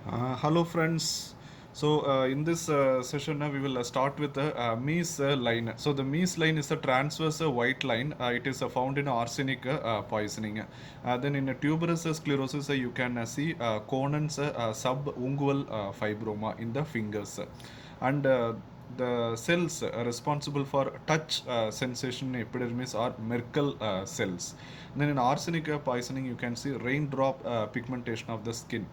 Hello friends. In this session we will start with the Mies line. So the Mies line is a transverse white line. It is found in arsenic poisoning. Then in tuberous sclerosis you can see Conant's subungual fibroma in the fingers. And the cells responsible for touch sensation in epidermis are Merkel cells. Then in arsenic poisoning you can see raindrop pigmentation of the skin.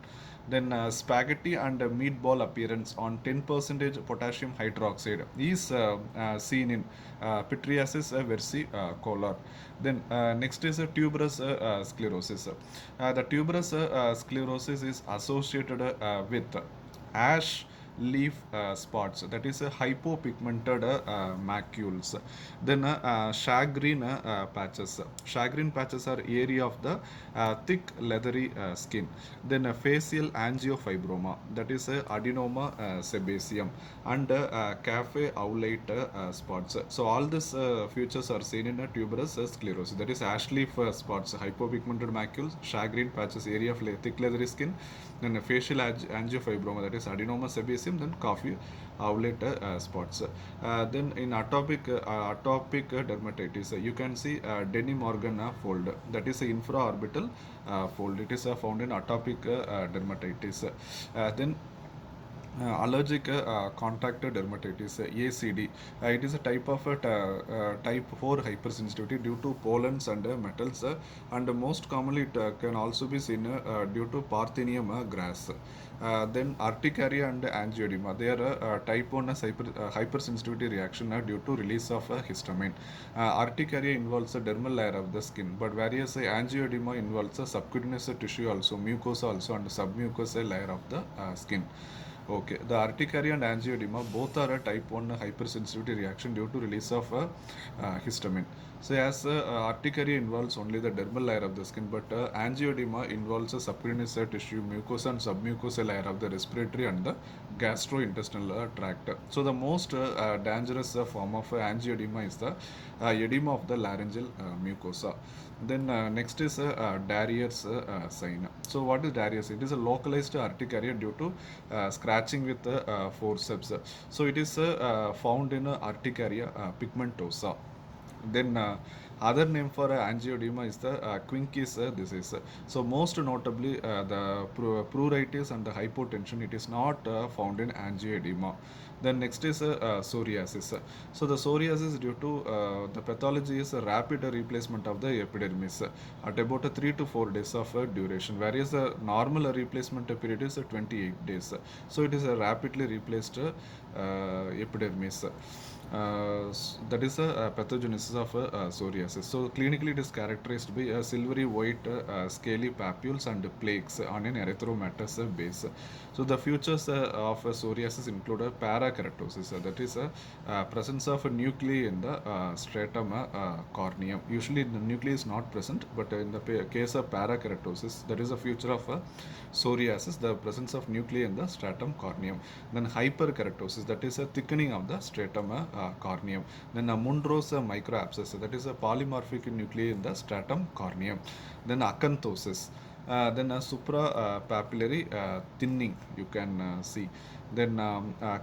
Then spaghetti and meatball appearance on 10% potassium hydroxide is seen in pityriasis versicolor. Then next is tuberous sclerosis. The tuberous sclerosis is associated with ash leaf spots, that is hypopigmented macules. Then shagreen patches. Shagreen patches are area of the thick leathery skin. Then facial angiofibroma, that is adenoma sebaceum, and cafe owlite spots. So all these features are seen in tuberous sclerosis, that is ash leaf spots, hypopigmented macules, shagreen patches, area of thick leathery skin. Then facial angiofibroma, that is adenoma sebaceum. Then coffee owlet spots. Then in atopic dermatitis, you can see denim organ fold, that is infraorbital fold. It is found in atopic dermatitis. Then allergic contact dermatitis, ACD. It is a type of type 4 hypersensitivity due to pollens and metals, and most commonly it can also be seen due to Parthenium grass. Then urticaria and angioedema, they are type 1 hypersensitivity reaction due to release of histamine. Urticaria involves a dermal layer of the skin, but various angioedema involves a subcutaneous tissue also, mucosa also, and submucosal layer of the skin. Okay, the urticaria and angioedema both are a type 1 hypersensitivity reaction due to release of histamine. So, as urticaria involves only the dermal layer of the skin, but angioedema involves a subcutaneous tissue, mucosa and submucosal layer of the respiratory and the gastrointestinal tract. So, the most dangerous form of angioedema is the edema of the laryngeal mucosa. Then next is Darier's sign. So what is Darier's? It is a localized urticaria due to scratching with forceps. So it is found in urticaria pigmentosa. Then other name for angioedema is the Quincke's disease. So most notably the pruritus and the hypotension, it is not found in angioedema. Then next is psoriasis. So the psoriasis due to the pathology is a rapid replacement of the epidermis at about 3 to 4 days of duration, whereas the normal replacement period is 28 days. So it is a rapidly replaced epidermis. That is a pathogenesis of psoriasis. So clinically it is characterized by silvery white scaly papules and plaques on an erytheromatous base. So the features of psoriasis include parakeratosis, that is a presence of a nuclei in the stratum corneum. Usually the nuclei is not present, but in the case of parakeratosis, that is a feature of psoriasis, the presence of nuclei in the stratum corneum. Then hyperkeratosis, that is a thickening of the stratum corneum. Then Mundro's microabscess, that is a polymorphic nuclei in the stratum corneum. Then acanthosis. Then suprapapillary thinning you can see. Then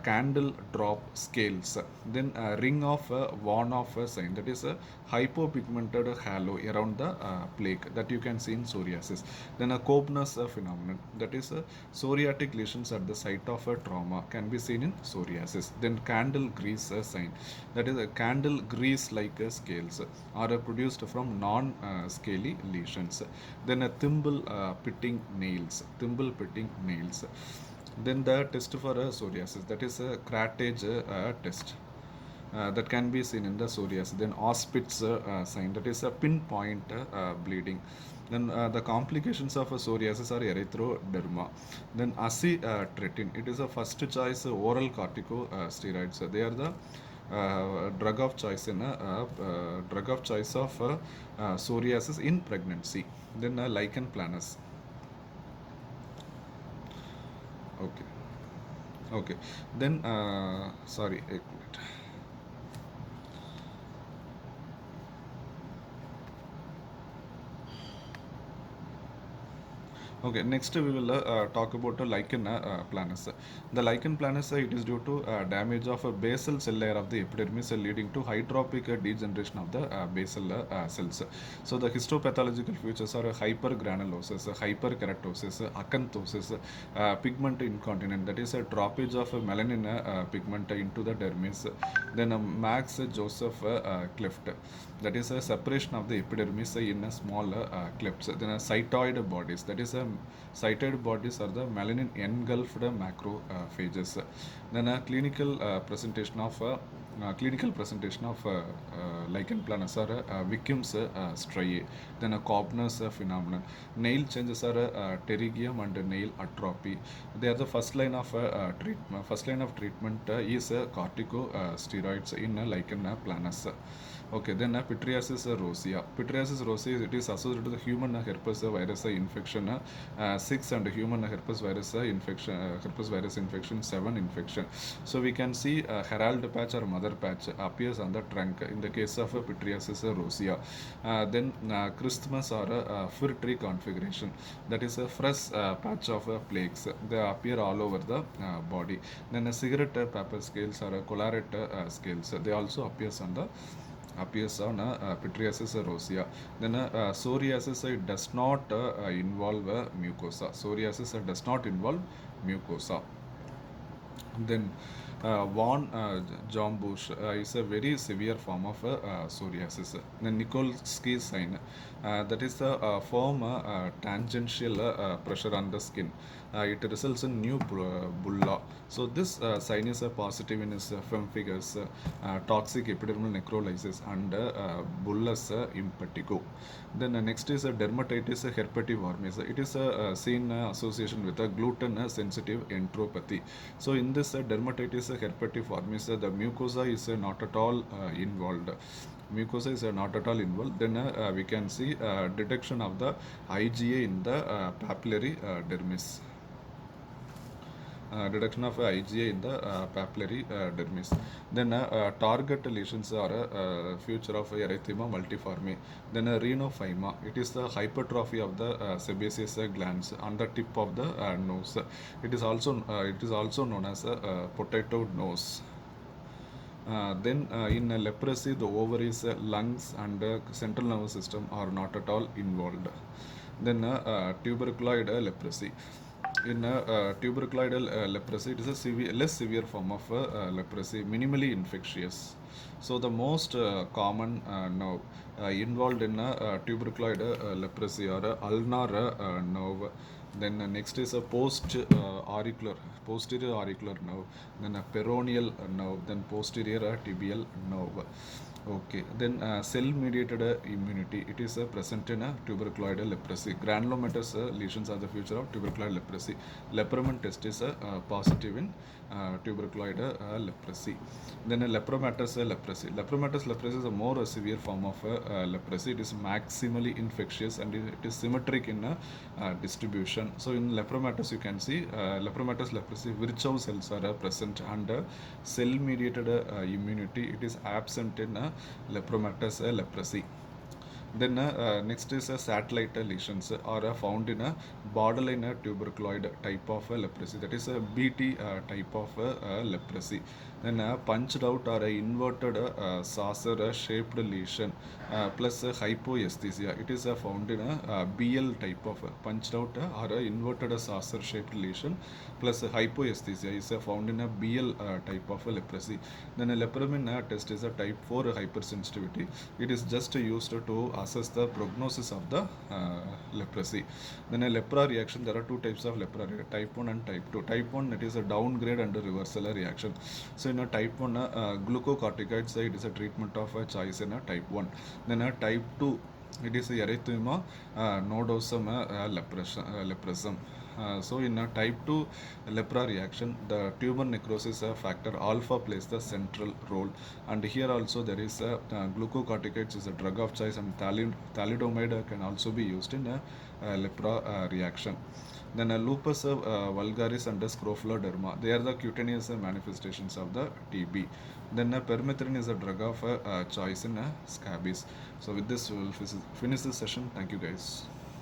candle drop scales. Then ring of Van off sign, that is a hypopigmented halo around the plaque that you can see in psoriasis. Then a Koebner's phenomenon, that is psoriatic lesions at the site of a trauma, can be seen in psoriasis. Then candle grease sign, that is a candle grease like scales are produced from non-scaly lesions. Then a thimble pitting nails. Then the test for psoriasis, that is a Kratage test that can be seen in the psoriasis. Then Auspitz sign, that is a pinpoint bleeding. Then the complications of psoriasis are erythroderma. Then acitretin, it is a first choice oral corticosteroids. They are the drug of choice of psoriasis in pregnancy. Then lichen planus. Okay. Okay. Then sorry, एक minute. Okay, next we will talk about lichen planus. The lichen planus, it is due to damage of a basal cell layer of the epidermis, leading to hydropic degeneration of the basal cells. So the histopathological features are hypergranulosis, hyperkeratosis, acanthosis, pigment incontinent, that is a droppage of melanin pigment into the dermis. Then Max Joseph cleft, that is a separation of the epidermis in a small clefts. Then cytoid bodies, that is a cytoid bodies are the melanin engulfed macrophages. Then a clinical presentation of lichen planus are Wickham's striae. Then a Koppner's phenomenon. Nail changes are pterygium and nail atrophy. They are the first line of treatment. First line of treatment is corticosteroids in lichen planus. Okay, then Pityriasis rosea. Pityriasis rosea, it is associated with the human herpes virus infection 6 and human herpes virus infection 7 infection. So we can see herald patch or mother patch appears on the trunk in the case of Pityriasis rosea. Then Christmas or fir tree configuration, that is a fresh patch of plagues. They appear all over the body. Then cigarette pepper scales or collarette scales, they also appears on Pityriasis rosea. Then psoriasis, it does not involve mucosa. Psoriasis does not involve mucosa. Then Von Jombush is a very severe form of psoriasis. The Nikolsky sign, that is the firm tangential pressure on the skin. It results in new bulla. So this sign is positive in his pemphigus, toxic epidermal necrolysis, and bullous impetigo. Then next is dermatitis herpetiformis. It is seen association with a gluten sensitive enteropathy. So in this dermatitis herpetiformis, the mucosa is not at all involved. Mucosa is not at all involved. Then we can see detection of the IgA in the papillary dermis. Reduction of IgA in the papillary dermis. Then target lesions are future of erythema multiforme. Then rhinophyma, it is the hypertrophy of the sebaceous glands on the tip of the nose. It is also known as a potato nose. Then in leprosy, the ovaries, lungs, and central nervous system are not at all involved. Then tuberculoid leprosy. In tuberculoid leprosy, it is a less severe form of leprosy, minimally infectious. So the most common nerve involved in tuberculoid leprosy or ulnar nerve. Then next is a posterior auricular nerve, then a peroneal nerve, then posterior tibial nerve. Okay, then cell-mediated immunity, it is present in tuberculoid leprosy. Granulomatous lesions are the feature of tuberculoid leprosy. Lepromin test is positive in tuberculoid leprosy. Then lepromatous leprosy. Lepromatous leprosy is a more severe form of leprosy. It is maximally infectious and it is symmetric in distribution. So in lepromatous, you can see lepromatous leprosy, Virchow cells are present, and cell-mediated immunity, it is absent in lepromatous leprosy. Then next is satellite lesions are found in a borderline tuberculoid type of leprosy, that is a BT type of leprosy. Then punched out or inverted saucer shaped lesion plus hypoesthesia, it is found in a BL type of punched out or inverted saucer shaped lesion plus hypoesthesia is found in a BL type of leprosy. Then a lepromin test is a type 4 hypersensitivity. It is just used to assess the prognosis of the leprosy. Then a lepra reaction, there are two types of lepra, type 1 and type 2. Type 1, it is a downgrade and a reversal reaction. So in a type 1, glucocorticoids, it is a treatment of choice in a type 1. Then a type 2, it is erythema nodosum leprosum. So in a type 2 lepra reaction, the tumor necrosis factor alpha plays the central role, and here also there is a glucocorticoids is a drug of choice, and thalidomide can also be used in a lepra reaction. Then lupus vulgaris and scrophaloderma, they are the cutaneous manifestations of the TB. Then permethrin is a drug of choice in scabies. So with this we will finish this session. Thank you guys.